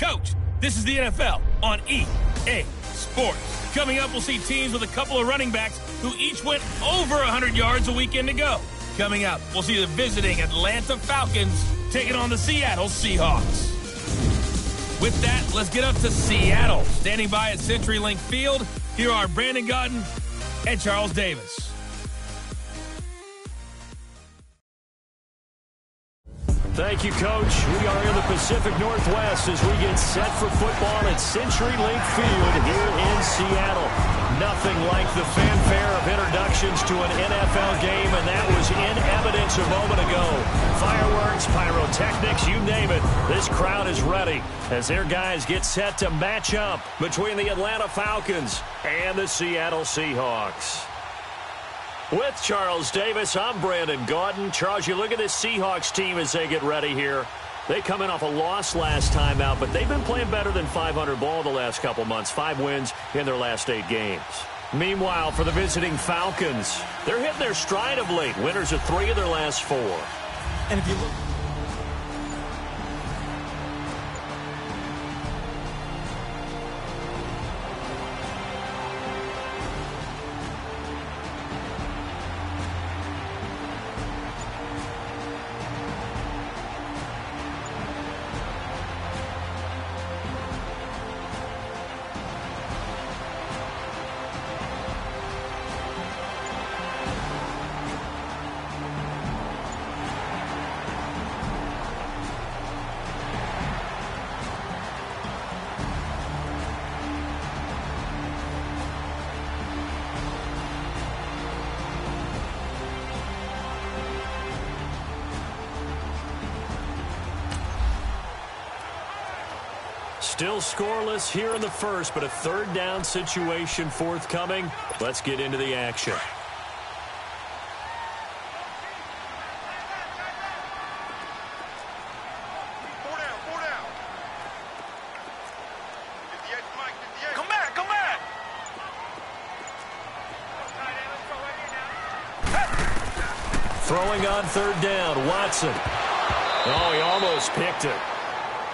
Coach, this is the NFL on EA Sports. Coming up, we'll see teams with a couple of running backs who each went over 100 yards a weekend ago. Coming up, we'll see the visiting Atlanta Falcons taking on the Seattle Seahawks. With that, let's get up to Seattle. Standing by at CenturyLink Field, here are Brandon Gaudin and Charles Davis. Thank you, Coach. We are in the Pacific Northwest as we get set for football at CenturyLink Field here in Seattle. Nothing like the fanfare of introductions to an NFL game, and that was in evidence a moment ago. Fireworks, pyrotechnics, you name it. This crowd is ready as their guys get set to match up between the Atlanta Falcons and the Seattle Seahawks. With Charles Davis, I'm Brandon Gaudin. Charles, you look at this Seahawks team as they get ready here. They come in off a loss last time out, but they've been playing better than 500 ball the last couple months. 5 wins in their last 8 games. Meanwhile, for the visiting Falcons, they're hitting their stride of late. Winners of 3 of their last 4. And if you look... Still scoreless here in the first, but a third down situation forthcoming. Let's get into the action. Come back. Throwing on third down, Watson. Oh, he almost picked it.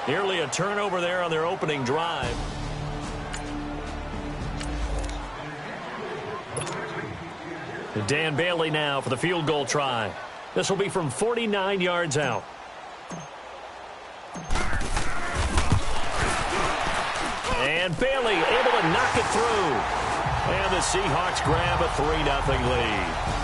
Nearly a turnover there on their opening drive. Dan Bailey now for the field goal try. This will be from 49 yards out. And Bailey able to knock it through. And the Seahawks grab a 3-0 lead.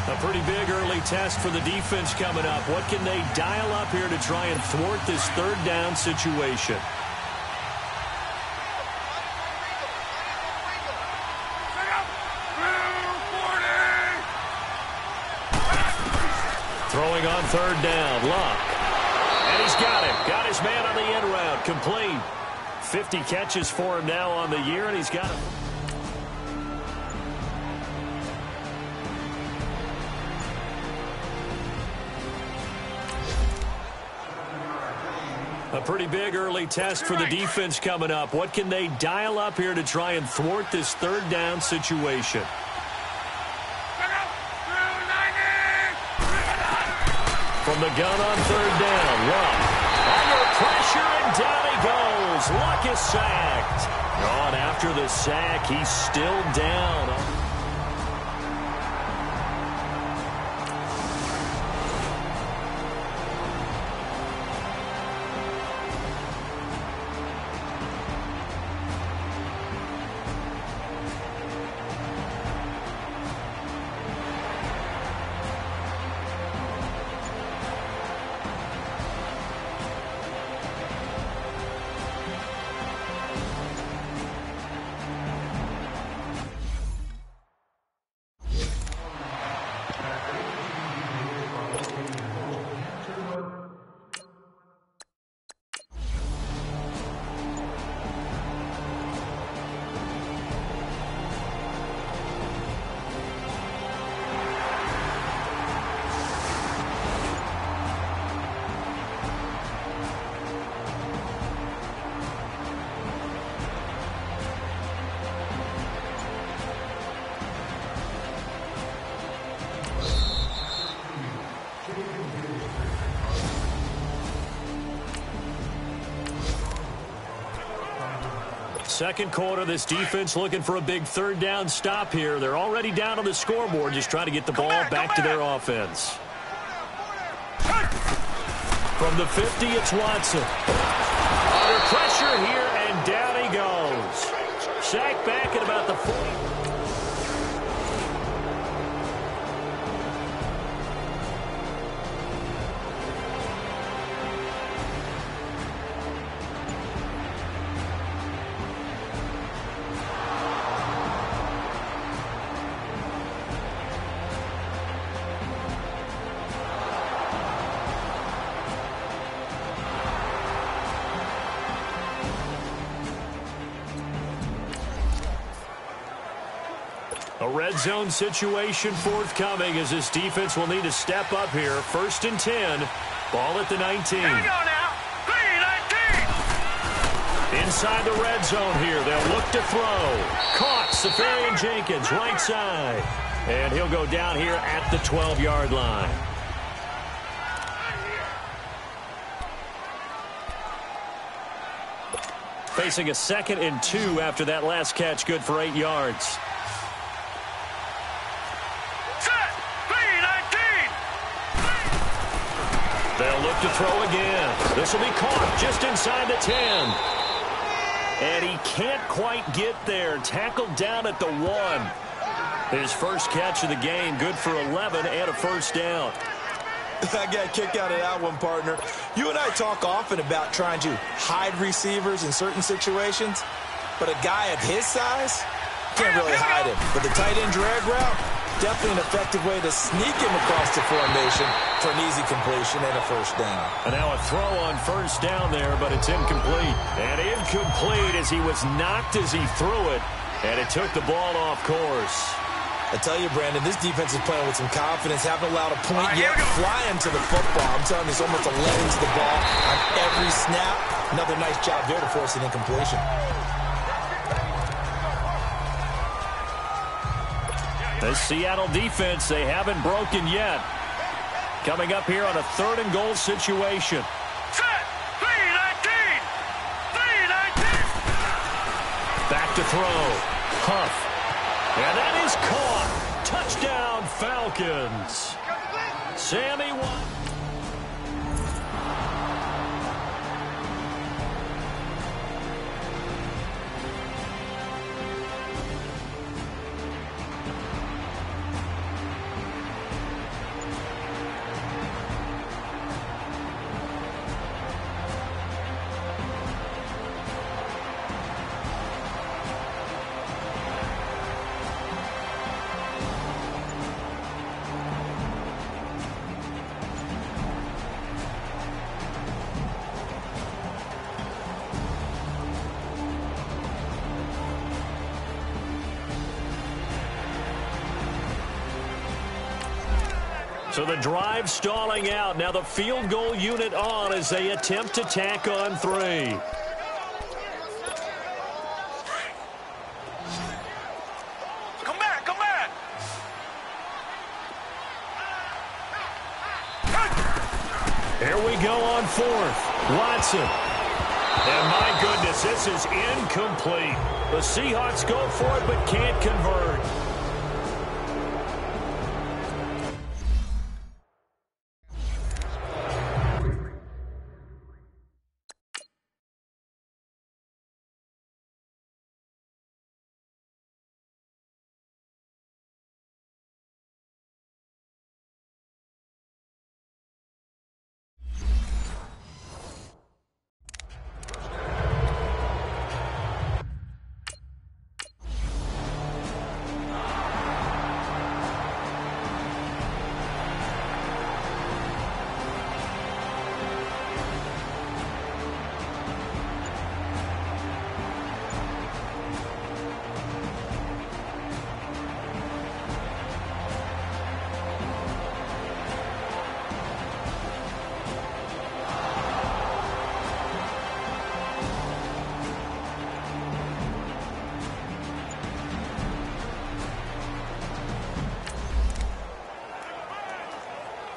A pretty big early test for the defense coming up. What can they dial up here to try and thwart this third down situation? Throwing on third down, Luck. And he's got it. Got his man on the end route. Complete. 50 catches for him now on the year, and he's got it. A pretty big early test for the defense coming up. What can they dial up here to try and thwart this third down situation? From the gun on third down, Luck. Under pressure, and down he goes. Luck is sacked. On after the sack, he's still down. Second quarter, this defense looking for a big third down stop here. They're already down on the scoreboard, just trying to get the ball back to their offense. From the 50, it's Watson. Under pressure here, and down he goes. Sacked back at about the 40. A red zone situation forthcoming as this defense will need to step up here. 1st and 10. Ball at the 19. Here we go now. 3-19. Inside the red zone here. They'll look to throw. Caught. Safarian Jenkins, right side. And he'll go down here at the 12-yard line. Facing a 2nd and 2 after that last catch. Good for 8 yards. They'll look to throw again. This will be caught just inside the 10. And he can't quite get there. Tackled down at the 1. His first catch of the game. Good for 11 and a first down. I got a kick out of that one, partner. You and I talk often about trying to hide receivers in certain situations. But a guy of his size can't really hide him. But the tight end drag route, definitely an effective way to sneak him across the formation for an easy completion and a first down. And now a throw on first down there, but it's incomplete. And incomplete as he was knocked as he threw it. And it took the ball off course. I tell you, Brandon, this defense is playing with some confidence. Haven't allowed a point yet. Flying to the football. I'm telling you, it's almost a leg to the ball on every snap. Another nice job there to force an incompletion. The Seattle defense, they haven't broken yet. Coming up here on a 3rd and goal situation. Set. 3-19. 3-19. Back to throw. Huff. And that is caught. Touchdown, Falcons. Sammy Watkins. So the drive stalling out. Now the field goal unit on as they attempt to tack on 3. Come back. Come back. Here we go on 4th. Watson. And my goodness, this is incomplete. The Seahawks go for it but can't convert.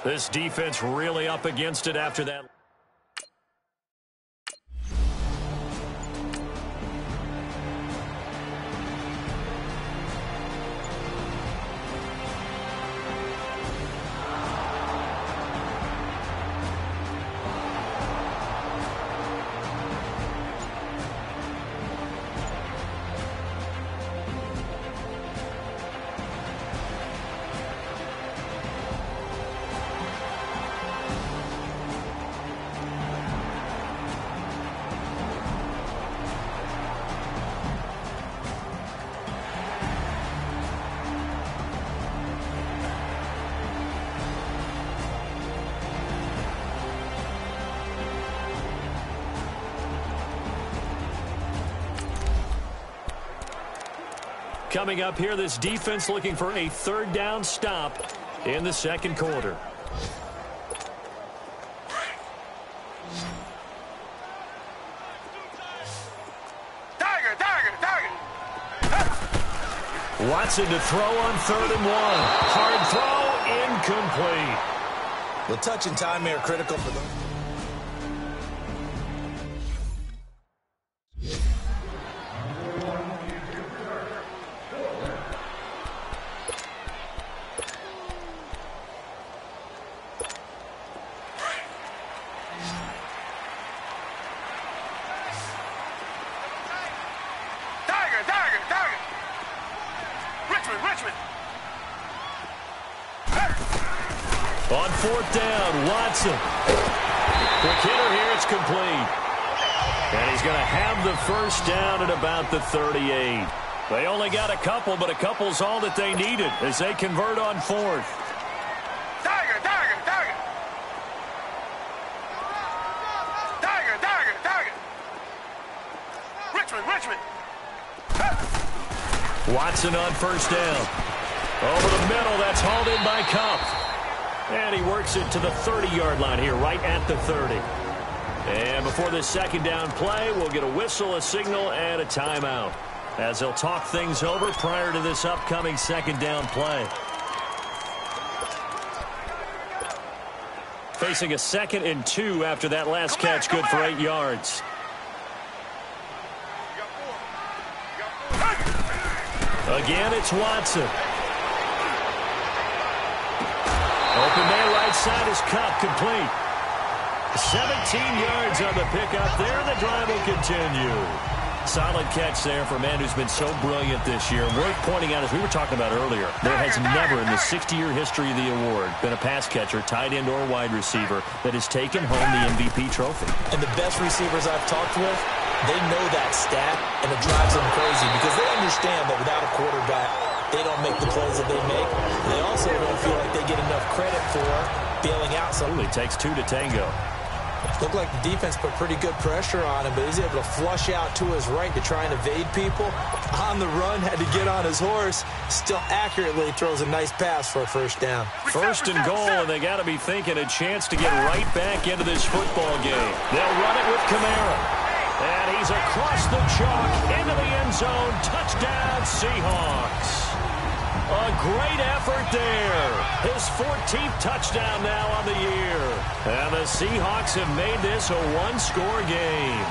This defense really up against it after that. coming up here. This defense looking for a third down stop in the second quarter. Watson to throw on 3rd and 1. Hard throw, incomplete. The touch and time are critical for them. On 4th down, Watson. Quick hitter here, it's complete. And he's going to have the first down at about the 38. They only got a couple, but a couple's all that they needed as they convert on 4th. Tiger. Richmond. Watson on 1st down. Over the middle, that's hauled in by Cup. And he works it to the 30-yard line here, right at the 30. And before this second down play, we'll get a whistle, a signal, and a timeout, as they'll talk things over prior to this upcoming second down play. Facing a 2nd and 2 after that last catch, good for 8 yards. Again, it's Watson. Open man right side is Cup, complete. 17 yards on the pickup there. The drive will continue. Solid catch there for a man who's been so brilliant this year. Worth pointing out, as we were talking about earlier, there has never in the 60-year history of the award been a pass catcher, tight end, or wide receiver that has taken home the MVP trophy. And the best receivers I've talked with, they know that stat, and it drives them crazy because they understand that without a quarterback, they don't make the plays that they make. They also don't feel like they get enough credit for bailing out something. It takes 2 to tango. Looked like the defense put pretty good pressure on him, but he's able to flush out to his right to try and evade people. On the run, had to get on his horse. Still accurately throws a nice pass for a first down. 1st and goal, and they got to be thinking a chance to get right back into this football game. They'll run it with Kamara. And he's across the chalk into the end zone. Touchdown, Seahawks. A great effort there. His 14th touchdown now on the year. And the Seahawks have made this a one-score game.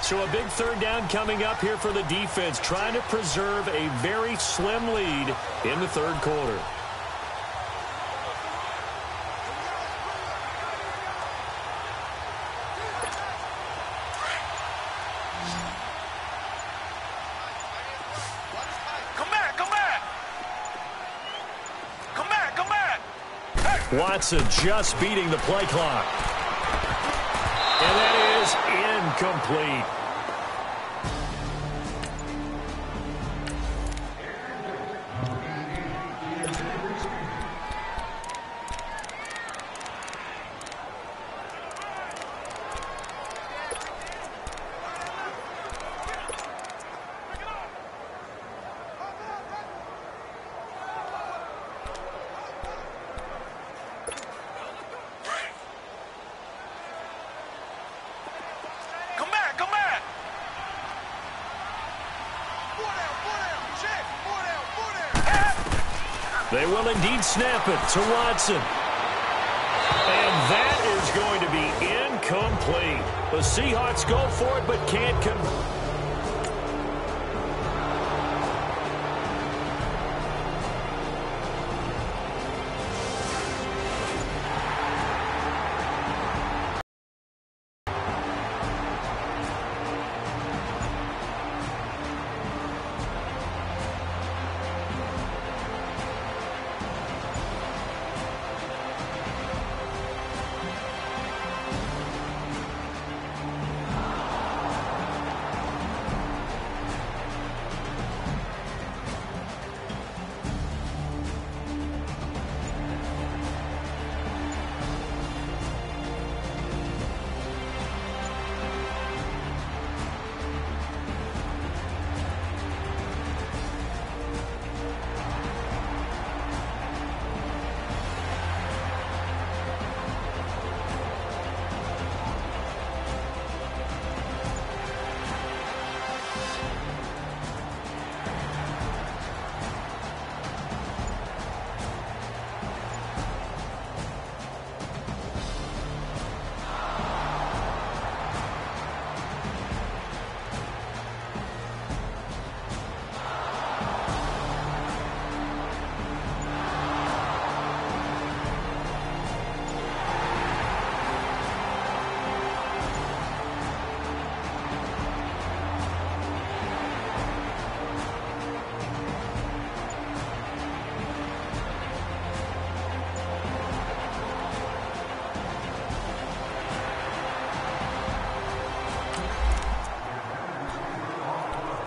So a big third down coming up here for the defense, trying to preserve a very slim lead in the third quarter. Watson just beating the play clock. And that is incomplete. Come back! They will indeed snap it to Watson. And that is going to be incomplete. The Seahawks go for it but can't convert.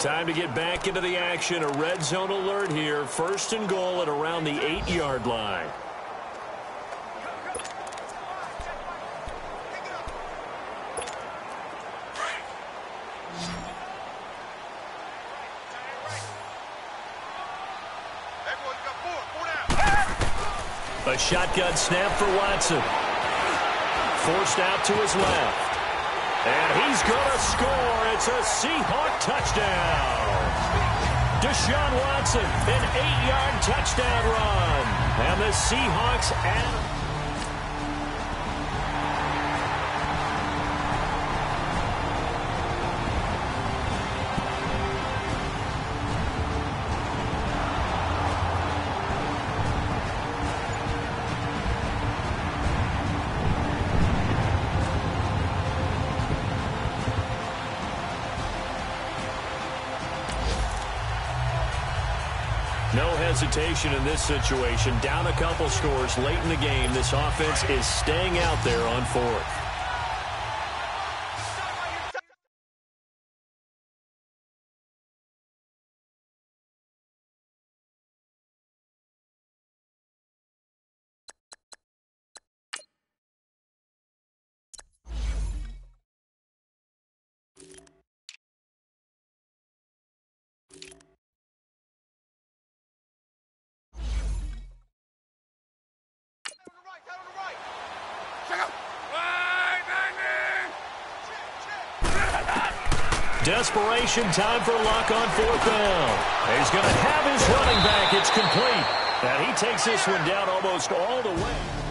Time to get back into the action. A red zone alert here. First and goal at around the 8-yard line. A shotgun snap for Watson. Forced out to his left. And he's going to score. It's a Seahawk touchdown. Deshaun Watson, an 8-yard touchdown run. And the Seahawks add. No hesitation in this situation. Down a couple scores late in the game. This offense is staying out there on fourth. Desperation time for Luck on fourth down. He's going to have his running back. It's complete. And he takes this one down almost all the way.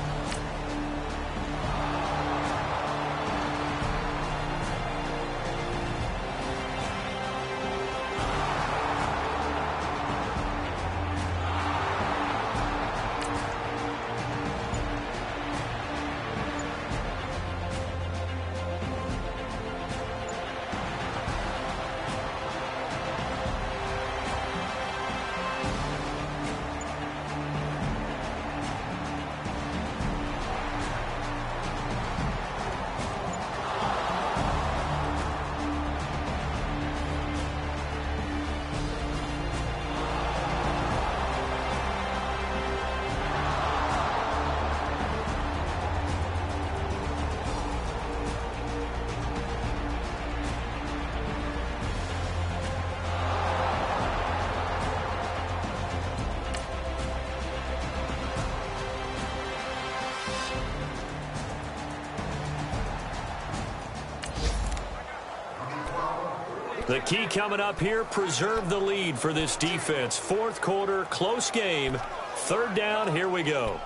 The key coming up here, preserve the lead for this defense. Fourth quarter, close game. Third down, here we go.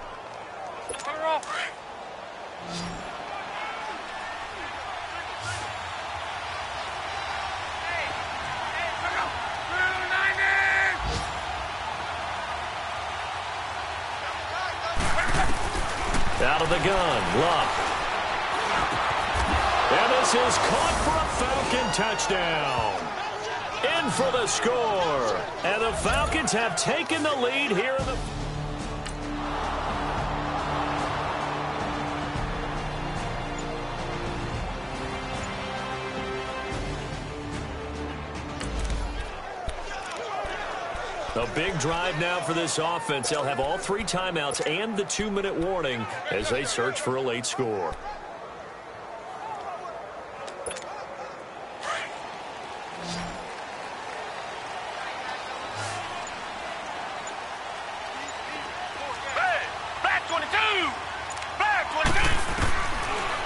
Out of the gun, Luck. And this is caught for a Falcon touchdown. In for the score. And the Falcons have taken the lead here in the... A big drive now for this offense. They'll have all 3 timeouts and the 2-minute warning as they search for a late score.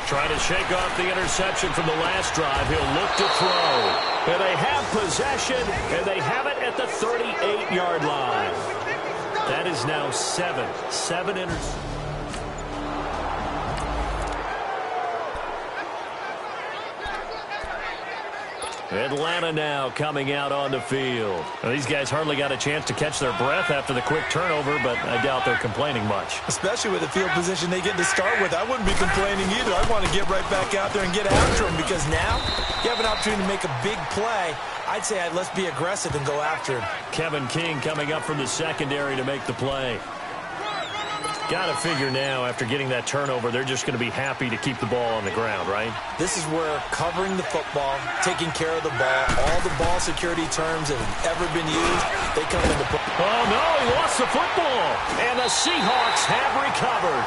Trying to shake off the interception from the last drive. He'll look to throw. And they have possession, and they have it at the 38-yard line. That is now 7 interceptions. Atlanta now coming out on the field. Well, these guys hardly got a chance to catch their breath after the quick turnover, but I doubt they're complaining much. Especially with the field position they get to start with. I wouldn't be complaining either. I want to get right back out there and get after them because now you have an opportunity to make a big play. I'd say let's be aggressive and go after him. Kevin King coming up from the secondary to make the play. Got to figure now, after getting that turnover, they're just going to be happy to keep the ball on the ground, right? This is where covering the football, taking care of the ball, all the ball security terms that have ever been used, they come into play. Oh, no, he lost the football. And the Seahawks have recovered.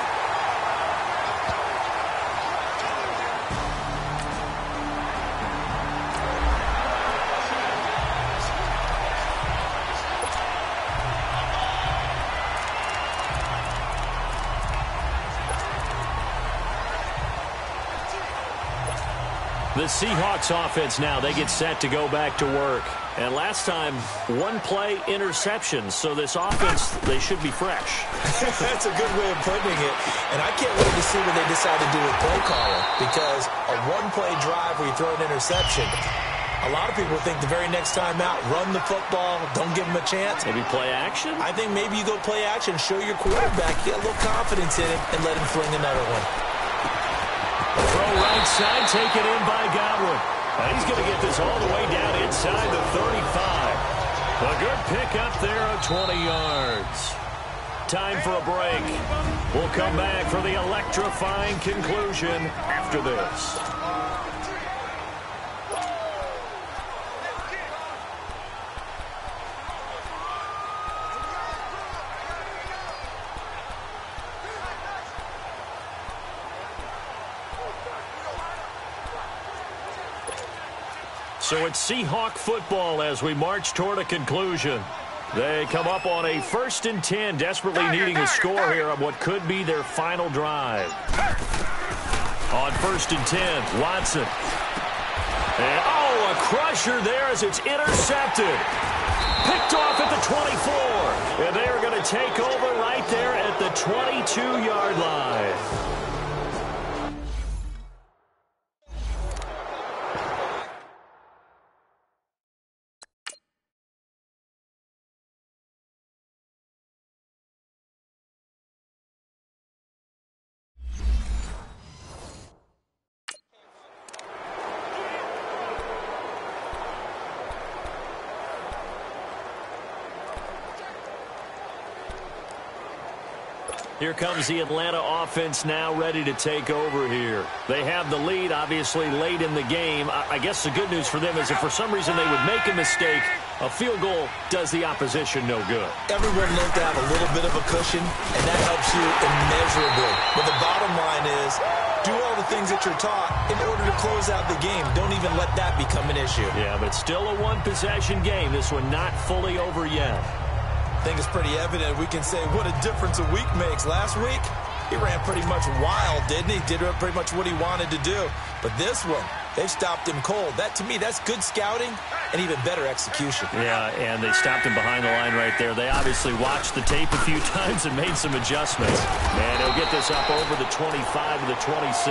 The Seahawks offense now, they get set to go back to work. And last time, 1-play interception. So this offense, they should be fresh. That's a good way of putting it. And I can't wait to see what they decide to do with play calling. Because a 1-play drive where you throw an interception, a lot of people think the very next time out, run the football, don't give them a chance. Maybe play action? I think maybe you go play action, show your quarterback, get a little confidence in it, and let him fling another one. Throw right side, taken in by Godwin. He's going to get this all the way down inside the 35. A good pick up there of 20 yards. Time for a break. We'll come back for the electrifying conclusion after this. So it's Seahawk football as we march toward a conclusion. They come up on a 1st and 10, desperately needing a score here on what could be their final drive. On 1st and 10, Watson. And, a crusher there as it's intercepted. Picked off at the 24. And they are going to take over right there at the 22-yard line. Here comes the Atlanta offense now ready to take over here. They have the lead, obviously, late in the game. I guess the good news for them is if for some reason they would make a mistake, a field goal does the opposition no good. Everyone looked to have a little bit of a cushion, and that helps you immeasurably. But the bottom line is, do all the things that you're taught in order to close out the game. Don't even let that become an issue. Yeah, but still a one-possession game. This one not fully over yet. I think it's pretty evident. We can say what a difference a week makes. Last week, he ran pretty much wild, didn't he? Did pretty much what he wanted to do. But this one, They've stopped him cold. That, to me, that's good scouting and even better execution. Yeah, and they stopped him behind the line right there. They obviously watched the tape a few times and made some adjustments. And he'll get this up over the 25 to the 26.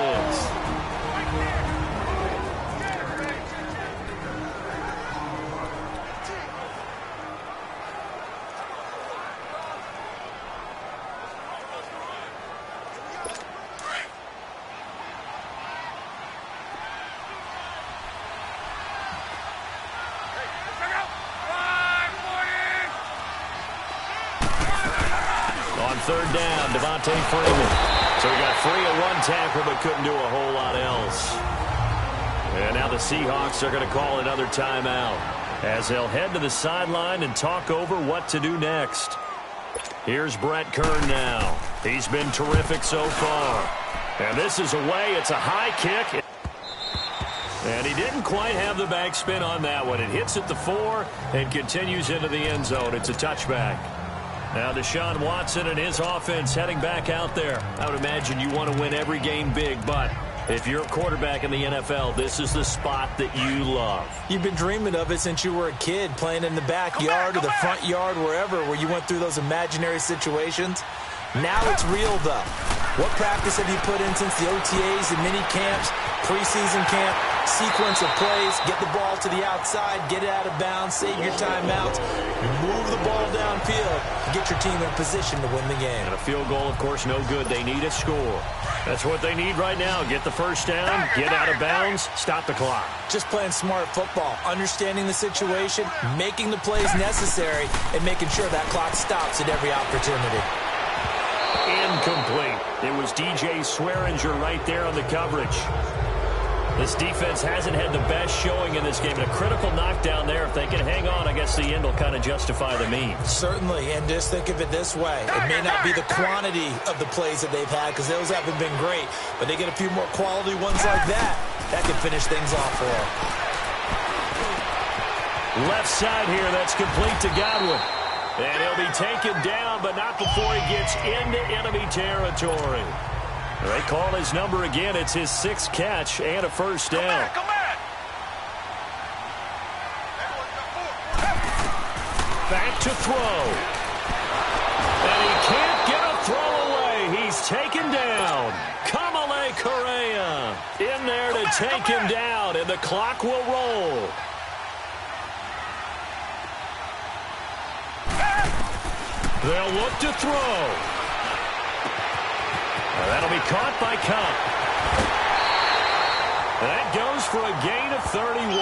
Third down, Devontae Freeman. So he got free of one tackle but couldn't do a whole lot else. And now the Seahawks are going to call another timeout as they'll head to the sideline and talk over what to do next. Here's Brett Kern now. He's been terrific so far. And this is away. It's a high kick. And he didn't quite have the backspin on that one. It hits at the 4 and continues into the end zone. It's a touchback. Now Deshaun Watson and his offense heading back out there. I would imagine you want to win every game big, but if you're a quarterback in the NFL, this is the spot that you love. You've been dreaming of it since you were a kid, playing in the backyard or the front yard, wherever, where you went through those imaginary situations. Now it's real, though. What practice have you put in since the OTAs and mini camps, preseason camp, sequence of plays, get the ball to the outside, get it out of bounds, save your timeouts, move the ball downfield, and get your team in position to win the game. And a field goal, of course, no good. They need a score. That's what they need right now. Get the first down, get out of bounds, stop the clock. Just playing smart football, understanding the situation, making the plays necessary, and making sure that clock stops at every opportunity. Incomplete. It was DJ Swearinger right there on the coverage. This defense hasn't had the best showing in this game. And a critical knockdown there. If they can hang on, I guess the end will kind of justify the means. Certainly, and just think of it this way. It may not be the quantity of the plays that they've had, because those haven't been great, but they get a few more quality ones like that. That can finish things off for them. Left side here, that's complete to Godwin. And he'll be taken down, but not before he gets into enemy territory. They call his number again. It's his 6th catch and a first down. Come back. Back to throw. And he can't get a throw away. He's taken down. Kamale Correa in there to take him down, and the clock will roll. They'll look to throw. That'll be caught by Cup. That goes for a gain of 31.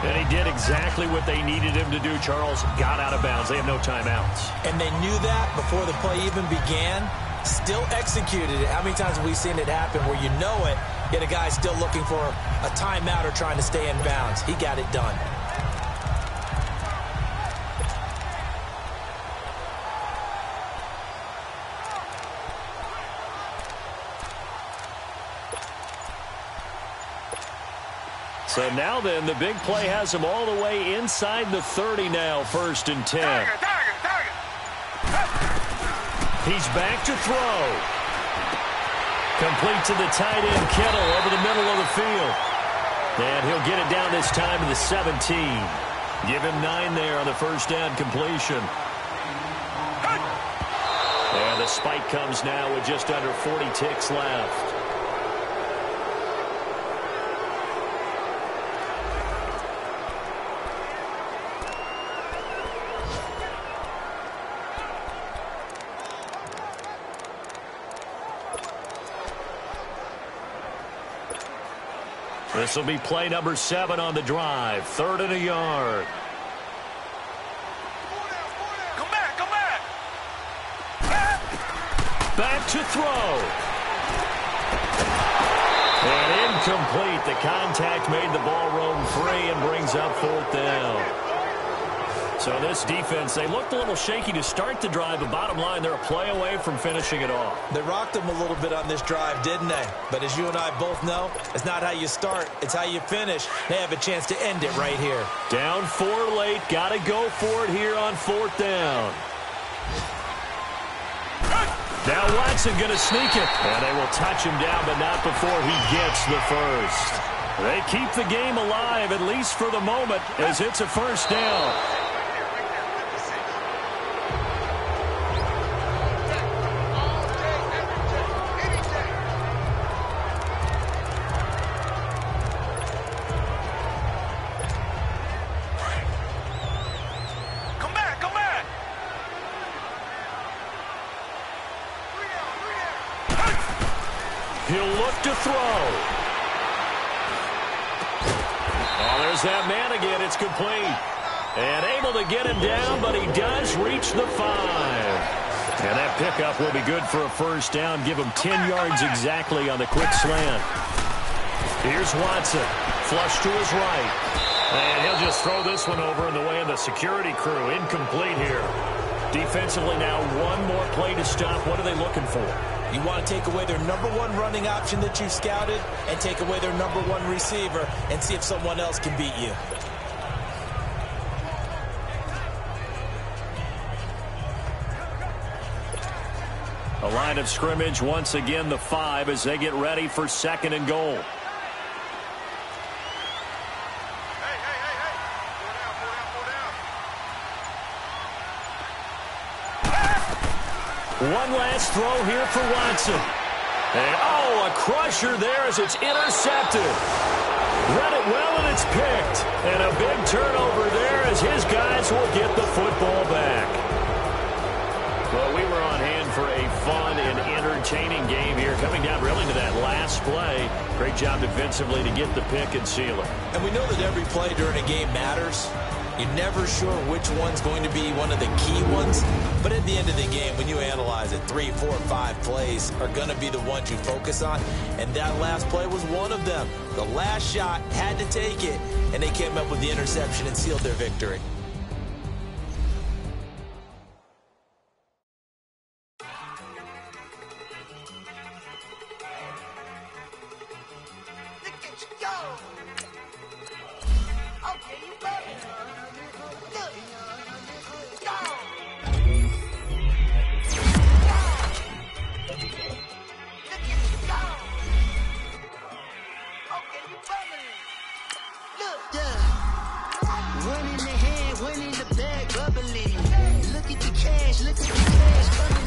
And he did exactly what they needed him to do, Charles. Got out of bounds. They have no timeouts. And they knew that before the play even began. Still executed it. How many times have we seen it happen where you know it, yet a guy still looking for a timeout or trying to stay in bounds? He got it done. So now then, the big play has him all the way inside the 30 now, 1st and 10. Target. He's back to throw. Complete to the tight end, Kittle, over the middle of the field. And he'll get it down this time to the 17. Give him 9 there on the first down completion. And the spike comes now with just under 40 ticks left. This will be play number 7 on the drive. 3rd and a yard. Come back. Back to throw. And incomplete. The contact made the ball roam free and brings up 4th down. So this defense, they looked a little shaky to start the drive, but bottom line, they're a play away from finishing it off. They rocked them a little bit on this drive, didn't they? But as you and I both know, it's not how you start, it's how you finish. They have a chance to end it right here. Down 4 late, got to go for it here on 4th down. Now Watson going to sneak it. And they will touch him down, but not before he gets the first. They keep the game alive, at least for the moment, as it's a first down. He'll look to throw. Oh, there's that man again. It's complete. And able to get him down, but he does reach the 5. And that pickup will be good for a first down. Give him 10 yards exactly on the quick slant. Here's Watson. Flush to his right. And he'll just throw this one over in the way of the security crew. Incomplete here. Defensively now, one more play to stop. What are they looking for? You want to take away their number one running option that you scouted and take away their number one receiver and see if someone else can beat you. A line of scrimmage, once again the 5 as they get ready for 2nd and goal. One last throw here for Watson. And, oh, a crusher there as it's intercepted. Read it well, and it's picked. And a big turnover there as his guys will get the football back. Well, we were on hand for a fun and entertaining game here. Coming down really to that last play. Great job defensively to get the pick and seal it. And we know that every play during a game matters. You're never sure which one's going to be one of the key ones. But at the end of the game, when you analyze it, 3, 4, 5 plays are going to be the ones you focus on. And that last play was one of them. The last shot had to take it, and they came up with the interception and sealed their victory. One in the hand, one in the bag, bubbly. Look at the cash, look at the cash.